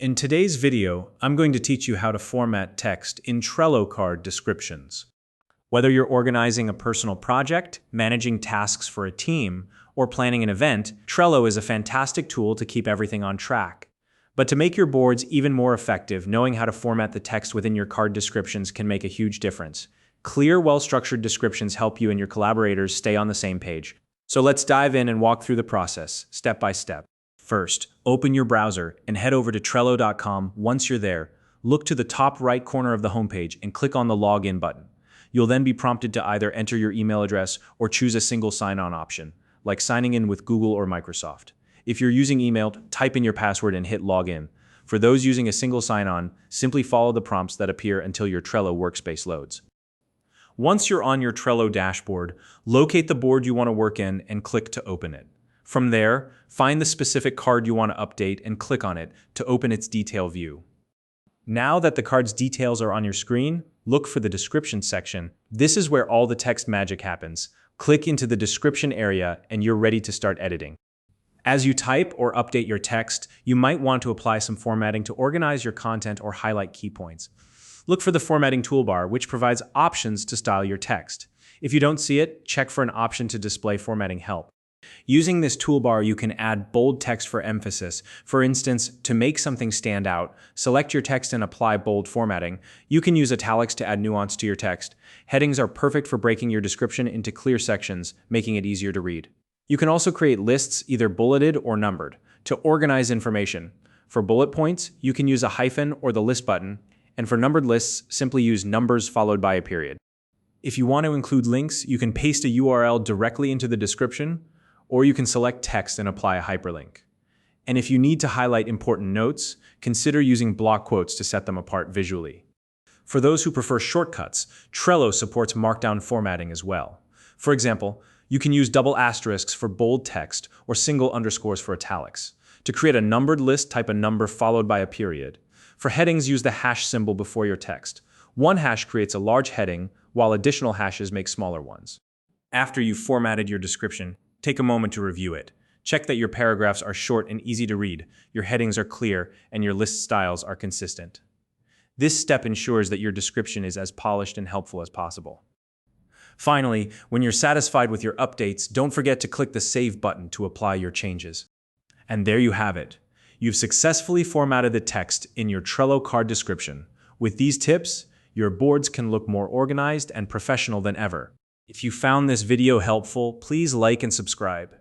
In today's video, I'm going to teach you how to format text in Trello card descriptions. Whether you're organizing a personal project, managing tasks for a team, or planning an event, Trello is a fantastic tool to keep everything on track. But to make your boards even more effective, knowing how to format the text within your card descriptions can make a huge difference. Clear, well-structured descriptions help you and your collaborators stay on the same page. So let's dive in and walk through the process, step by step. First, open your browser and head over to Trello.com. Once you're there, look to the top right corner of the homepage and click on the Login button. You'll then be prompted to either enter your email address or choose a single sign-on option, like signing in with Google or Microsoft. If you're using email, type in your password and hit Login. For those using a single sign-on, simply follow the prompts that appear until your Trello workspace loads. Once you're on your Trello dashboard, locate the board you want to work in and click to open it. From there, find the specific card you want to update and click on it to open its detail view. Now that the card's details are on your screen, look for the description section. This is where all the text magic happens. Click into the description area and you're ready to start editing. As you type or update your text, you might want to apply some formatting to organize your content or highlight key points. Look for the formatting toolbar, which provides options to style your text. If you don't see it, check for an option to display formatting help. Using this toolbar, you can add bold text for emphasis. For instance, to make something stand out, select your text and apply bold formatting. You can use italics to add nuance to your text. Headings are perfect for breaking your description into clear sections, making it easier to read. You can also create lists, either bulleted or numbered, to organize information. For bullet points, you can use a hyphen or the list button, and for numbered lists, simply use numbers followed by a period. If you want to include links, you can paste a URL directly into the description, or you can select text and apply a hyperlink. And if you need to highlight important notes, consider using block quotes to set them apart visually. For those who prefer shortcuts, Trello supports Markdown formatting as well. For example, you can use double asterisks for bold text or single underscores for italics. To create a numbered list, type a number followed by a period. For headings, use the hash symbol before your text. One hash creates a large heading, while additional hashes make smaller ones. After you've formatted your description, take a moment to review it. Check that your paragraphs are short and easy to read, your headings are clear, and your list styles are consistent. This step ensures that your description is as polished and helpful as possible. Finally, when you're satisfied with your updates, don't forget to click the Save button to apply your changes. And there you have it. You've successfully formatted the text in your Trello card description. With these tips, your boards can look more organized and professional than ever. If you found this video helpful, please like and subscribe.